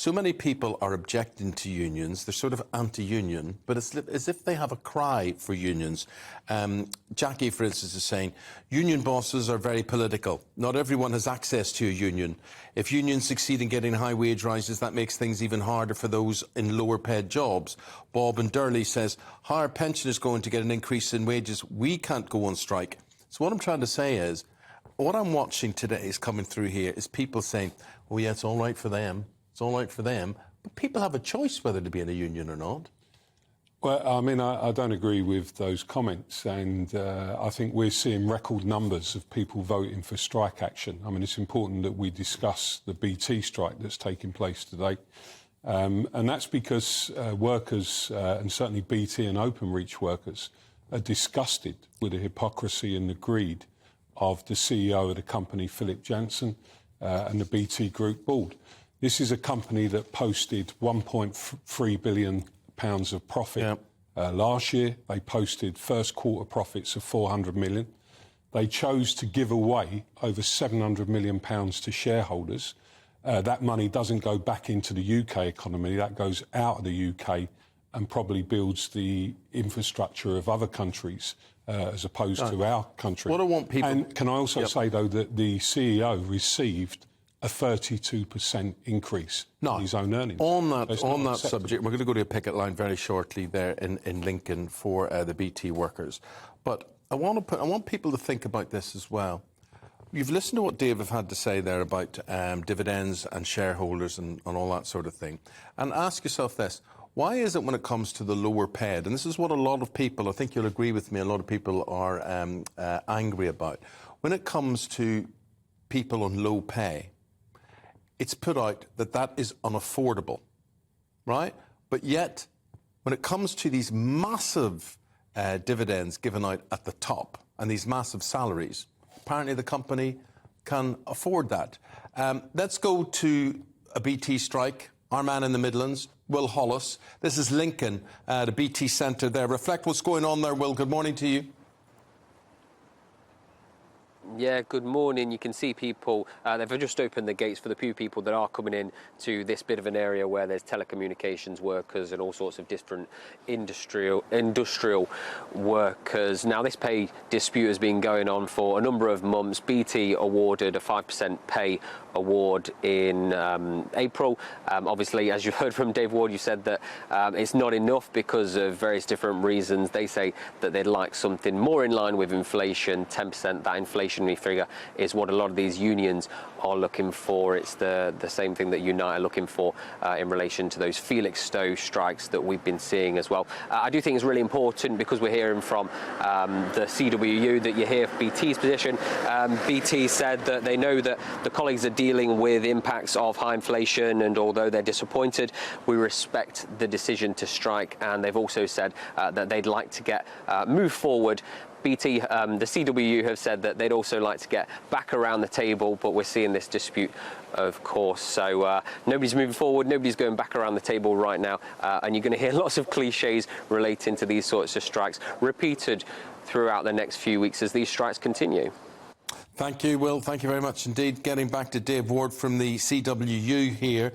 so many people are objecting to unions. They're sort of anti-union, but it's as if they have a cry for unions. Jackie, for instance, is saying, union bosses are very political. Not everyone has access to a union. If unions succeed in getting high wage rises, that makes things even harder for those in lower paid jobs. Bob in Durley says, higher pensioners going to get an increase in wages. We can't go on strike. So what I'm trying to say is, what I'm watching today is coming through here is people saying, oh yeah, it's all right for them. It's all right for them. But people have a choice whether to be in a union or not. Well, I mean, I don't agree with those comments, and I think we're seeing record numbers of people voting for strike action. I mean, it's important that we discuss the BT strike that's taking place today, and that's because workers, and certainly BT and Openreach workers, are disgusted with the hypocrisy and the greed of the CEO of the company, Philip Jansen, and the BT Group board. This is a company that posted £1.3 billion of profit last year. They posted first quarter profits of 400 million. They chose to give away over 700 million pounds to shareholders. That money doesn't go back into the UK economy. That goes out of the UK and probably builds the infrastructure of other countries as opposed to our country. What I want people... And can I also say, though, that the CEO received a 32% increase in his own earnings. On that subject, we're going to go to a picket line very shortly there in Lincoln for the BT workers. But I want people to think about this as well. You've listened to what Dave have had to say there about dividends and shareholders and all that sort of thing. And ask yourself this. Why is it when it comes to the lower paid, and this is what a lot of people, I think you'll agree with me, a lot of people are angry about. When it comes to people on low pay, it's put out that that is unaffordable, right? But yet, when it comes to these massive dividends given out at the top and these massive salaries, apparently the company can afford that. Let's go to a BT strike. Our man in the Midlands, Will Hollis. This is Lincoln, the BT centre there. Reflect what's going on there, Will. Good morning to you. Yeah, good morning. You can see people, they've just opened the gates for the few people that are coming in to this bit of an area where there's telecommunications workers and all sorts of different industrial workers. Now, this pay dispute has been going on for a number of months. BT awarded a 5% pay award in April. Obviously, as you've heard from Dave Ward, you said that it's not enough because of various different reasons. They say that they'd like something more in line with inflation, 10%. That inflationary figure is what a lot of these unions are looking for. It's the same thing that Unite are looking for in relation to those Felixstowe strikes that we've been seeing as well. I do think it's really important, because we're hearing from the CWU, that you hear BT's position. BT said that they know that the colleagues are dealing with impacts of high inflation, and although they're disappointed, we respect the decision to strike. And they've also said that they'd like to get move forward. BT, the CWU have said that they'd also like to get back around the table, but we're seeing this dispute, of course. So nobody's moving forward, nobody's going back around the table right now, and you're going to hear lots of cliches relating to these sorts of strikes repeated throughout the next few weeks as these strikes continue. Thank you, Will. Thank you very much indeed. Getting back to Dave Ward from the CWU here.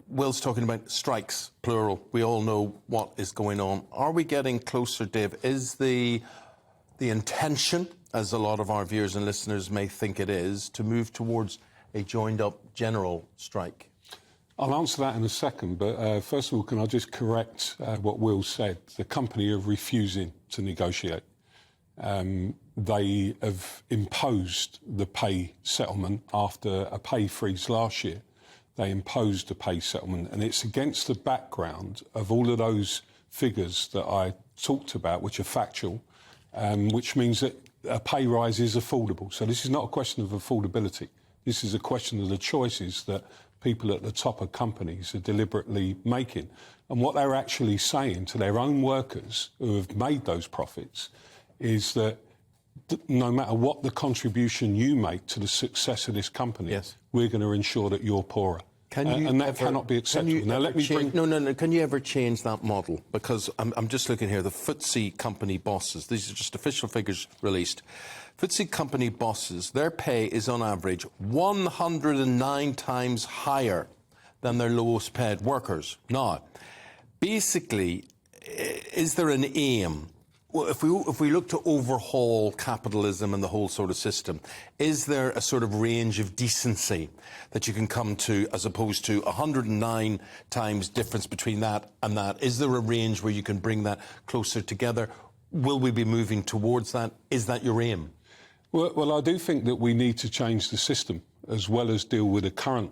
Will's talking about strikes, plural. We all know what is going on. Are we getting closer, Dave? Is the intention, as a lot of our viewers and listeners may think it is, to move towards a joined-up general strike? I'll answer that in a second, but first of all, can I just correct what Will said? The company are refusing to negotiate. They have imposed the pay settlement after a pay freeze last year. They imposed a pay settlement, and it's against the background of all of those figures that I talked about, which are factual, which means that a pay rise is affordable. So this is not a question of affordability. This is a question of the choices that people at the top of companies are deliberately making. And what they're actually saying to their own workers who have made those profits is that no matter what the contribution you make to the success of this company, we're going to ensure that you're poorer. And that cannot be acceptable. Now, let me bring... No. Can you ever change that model? Because I'm just looking here, the FTSE company bosses, these are just official figures released. FTSE company bosses, their pay is on average 109 times higher than their lowest paid workers. Now, basically, is there an aim? Well, if we look to overhaul capitalism and the whole sort of system, is there a sort of range of decency that you can come to as opposed to 109 times difference between that and that? Is there a range where you can bring that closer together? Will we be moving towards that? Is that your aim? Well, I do think that we need to change the system as well as deal with the current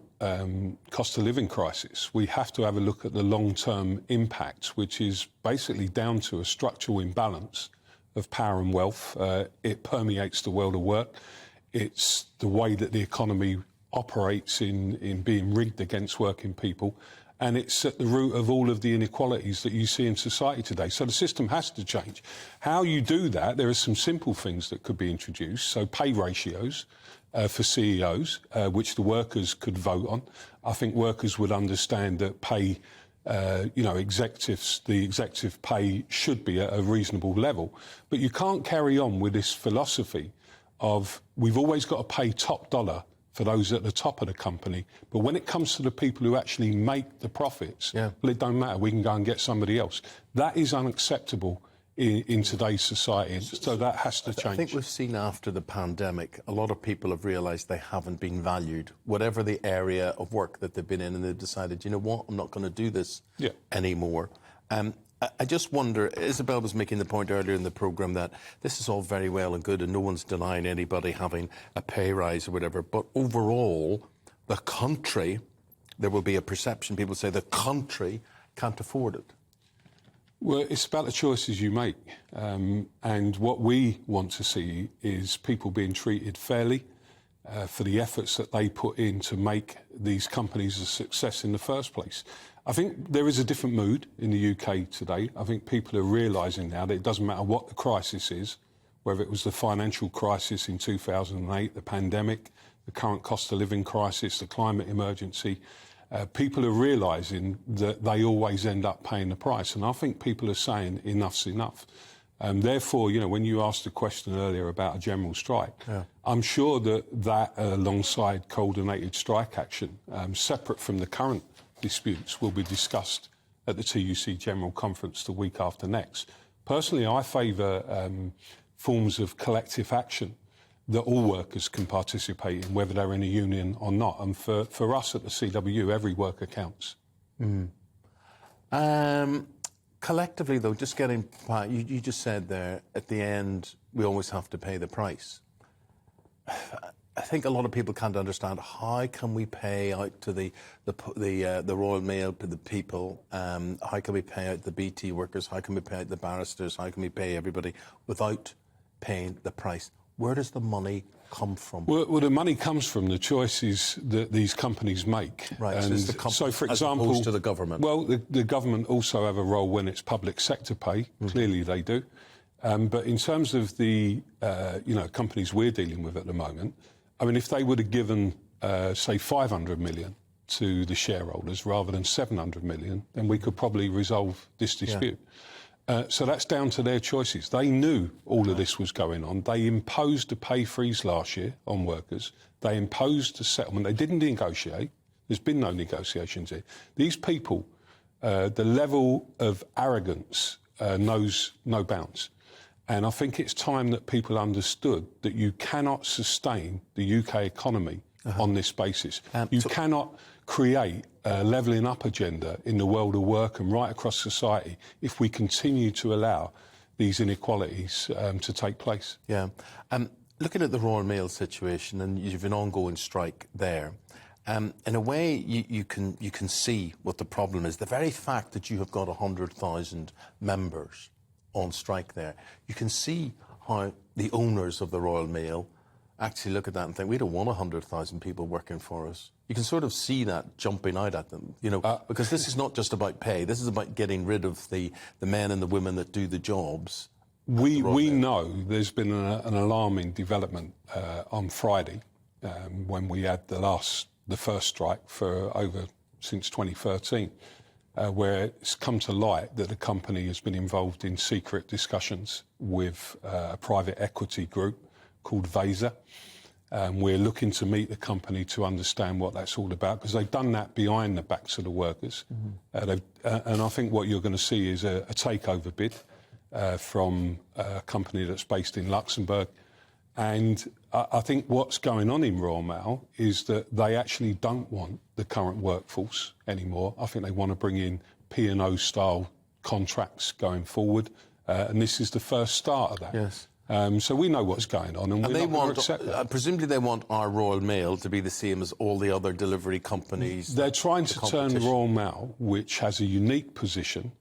cost of living crisis. We have to have a look at the long-term impact, which is basically down to a structural imbalance of power and wealth. It permeates the world of work. It's the way that the economy operates in being rigged against working people. And it's at the root of all of the inequalities that you see in society today. So the system has to change. How you do that, there are some simple things that could be introduced. So pay ratios for CEOs, which the workers could vote on. I think workers would understand that pay, executives, the executive pay should be at a reasonable level. But you can't carry on with this philosophy of we've always got to pay top dollar for those at the top of the company. But when it comes to the people who actually make the profits, well, it don't matter. We can go and get somebody else. That is unacceptable in today's society. So that has to change. I think we've seen after the pandemic, a lot of people have realised they haven't been valued, whatever the area of work that they've been in, and they've decided, you know what, I'm not going to do this anymore. I just wonder, Isabel was making the point earlier in the programme that this is all very well and good and no one's denying anybody having a pay rise or whatever, but overall, the country, there will be a perception, people say the country can't afford it. Well, it's about the choices you make. And what we want to see is people being treated fairly for the efforts that they put in to make these companies a success in the first place. I think there is a different mood in the UK today. I think people are realising now that it doesn't matter what the crisis is, whether it was the financial crisis in 2008, the pandemic, the current cost of living crisis, the climate emergency. People are realising that they always end up paying the price. And I think people are saying enough's enough. Therefore, when you asked the question earlier about a general strike, I'm sure that alongside coordinated strike action, separate from the current disputes, will be discussed at the TUC General Conference the week after next. Personally, I favour forms of collective action that all workers can participate in, whether they're in a union or not. And for us at the CWU, every worker counts. Collectively, though, just getting, you just said there, at the end, we always have to pay the price. I think a lot of people can't understand how can we pay out to the Royal Mail, to the people, how can we pay out the BT workers, how can we pay out the barristers, how can we pay everybody without paying the price? Where does the money come from? Well, the money comes from the choices that these companies make. Right, and so for example, as opposed to the government? Well, the government also have a role when it's public sector pay. Clearly they do. But in terms of the companies we're dealing with at the moment, I mean, if they would have given, say, 500 million to the shareholders rather than 700 million, then we could probably resolve this dispute. So that's down to their choices. They knew all of this was going on. They imposed a pay freeze last year on workers. They imposed a settlement. They didn't negotiate. There's been no negotiations here. These people, the level of arrogance knows no bounds. And I think it's time that people understood that you cannot sustain the UK economy on this basis. You cannot create a levelling up agenda in the world of work and right across society if we continue to allow these inequalities to take place. Yeah. Looking at the Royal Mail situation, and you've an ongoing strike there, in a way you can see what the problem is. The very fact that you have got 100,000 members on strike there, you can see how the owners of the Royal Mail actually look at that and think, we don't want 100,000 people working for us. You can sort of see that jumping out at them, because this is not just about pay. This is about getting rid of the men and the women that do the jobs. We know there's been an alarming development on Friday when we had the first strike since 2013. Where it's come to light that the company has been involved in secret discussions with a private equity group called Vesa. We're looking to meet the company to understand what that's all about, because they've done that behind the backs of the workers. And I think what you're going to see is a takeover bid from a company that's based in Luxembourg. And I think what's going on in Royal Mail is that they actually don't want the current workforce anymore. I think they want to bring in P&O style contracts going forward. And this is the first start of that. Yes. So we know what's going on, and we're they not going want, to accept that. presumably they want our Royal Mail to be the same as all the other delivery companies. They're trying to turn Royal Mail, which has a unique position,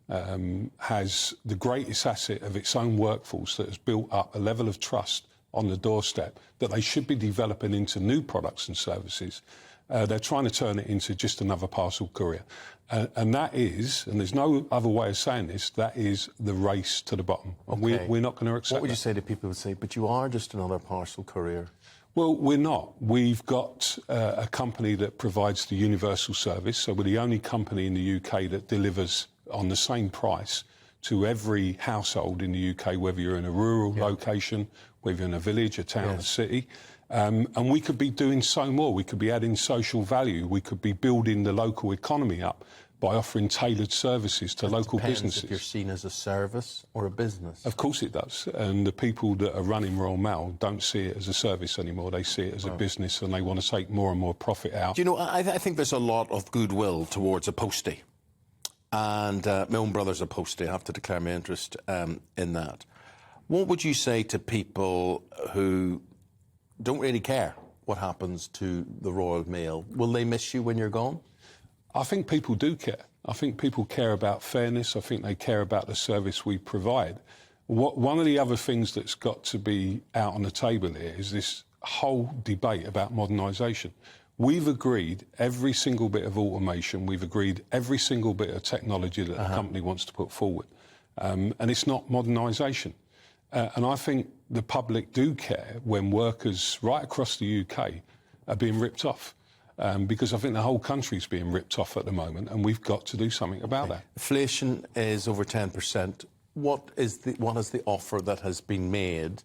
has the greatest asset of its own workforce that has built up a level of trust on the doorstep that they should be developing into new products and services. They're trying to turn it into just another parcel courier. And that is, and there's no other way of saying this, that is the race to the bottom. Okay. We're not going to accept What would you that. say to people who say, but you are just another parcel courier? Well, we're not. We've got a company that provides the universal service, so we're the only company in the UK that delivers on the same price to every household in the UK, whether you're in a rural location, whether you're in a village, a town, a city. And we could be doing so more. We could be adding social value. We could be building the local economy up by offering tailored services to local businesses. If you're seen as a service or a business. Of course it does. And the people that are running Royal Mail don't see it as a service anymore. They see it as a business, and they want to take more and more profit out. Do you know, I think there's a lot of goodwill towards a postie. And my own brother's a postie. I have to declare my interest in that. What would you say to people who don't really care what happens to the Royal Mail? Will they miss you when you're gone? I think people do care. I think people care about fairness. I think they care about the service we provide. One of the other things that's got to be out on the table here is this whole debate about modernisation. We've agreed every single bit of automation. We've agreed every single bit of technology that the company wants to put forward. And it's not modernisation. And I think the public do care when workers right across the UK are being ripped off. Because I think the whole country's being ripped off at the moment, and we've got to do something about that. Inflation is over 10%. What is the offer that has been made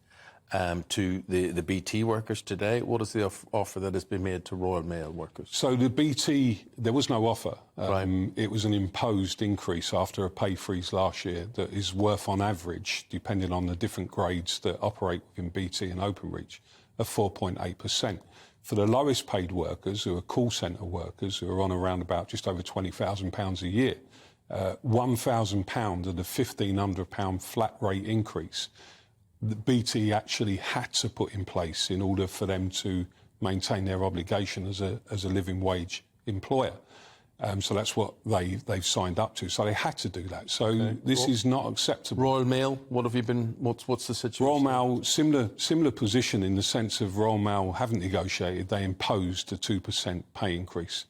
to the BT workers today? What is the offer that has been made to Royal Mail workers? So the BT, there was no offer. Right. It was an imposed increase after a pay freeze last year that is worth on average, depending on the different grades that operate within BT and Openreach, of 4.8%. For the lowest paid workers, who are call centre workers, who are on around about just over £20,000 a year, £1,000 of the £1,500 flat rate increase, the BT actually had to put in place in order for them to maintain their obligation as a living wage employer. So that's what they've signed up to. So they had to do that. So this is not acceptable. Royal Mail, what have you been? What's the situation? Royal Mail, similar position in the sense of Royal Mail haven't negotiated. They imposed a 2% pay increase.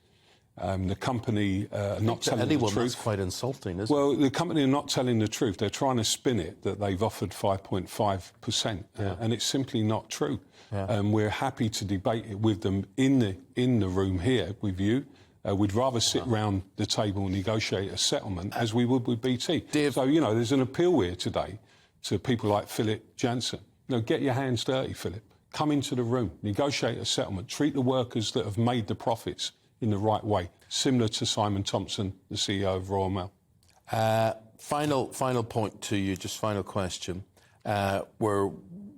The company not telling the truth. That's quite insulting, isn't it? Well, the company are not telling the truth. They're trying to spin it that they've offered 5.5%, and it's simply not true. We're happy to debate it with them in the room here with you. We'd rather sit round the table and negotiate a settlement as we would with BT. So, you know, there's an appeal here today to people like Philip Jansen. You know, get your hands dirty, Philip. Come into the room, negotiate a settlement, treat the workers that have made the profits in the right way, similar to Simon Thompson, the CEO of Royal Mail. Final point to you, just final question. We're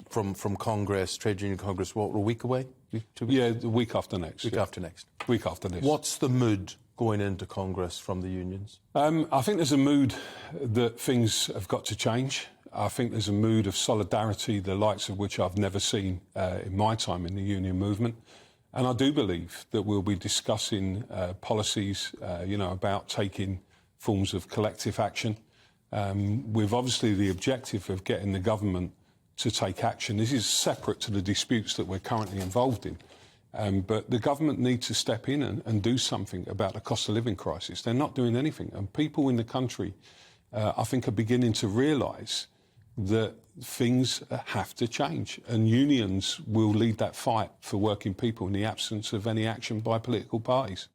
from Congress, Trade Union Congress, what, a week away? Yeah, the week after next. Week after next. Week after this. What's the mood going into Congress from the unions? I think there's a mood that things have got to change. I think there's a mood of solidarity, the likes of which I've never seen in my time in the union movement. And I do believe that we'll be discussing policies, about taking forms of collective action. With obviously the objective of getting the government to take action. This is separate to the disputes that we're currently involved in. But the government needs to step in and do something about the cost of living crisis. They're not doing anything. And people in the country, I think, are beginning to realise that things have to change. And unions will lead that fight for working people in the absence of any action by political parties.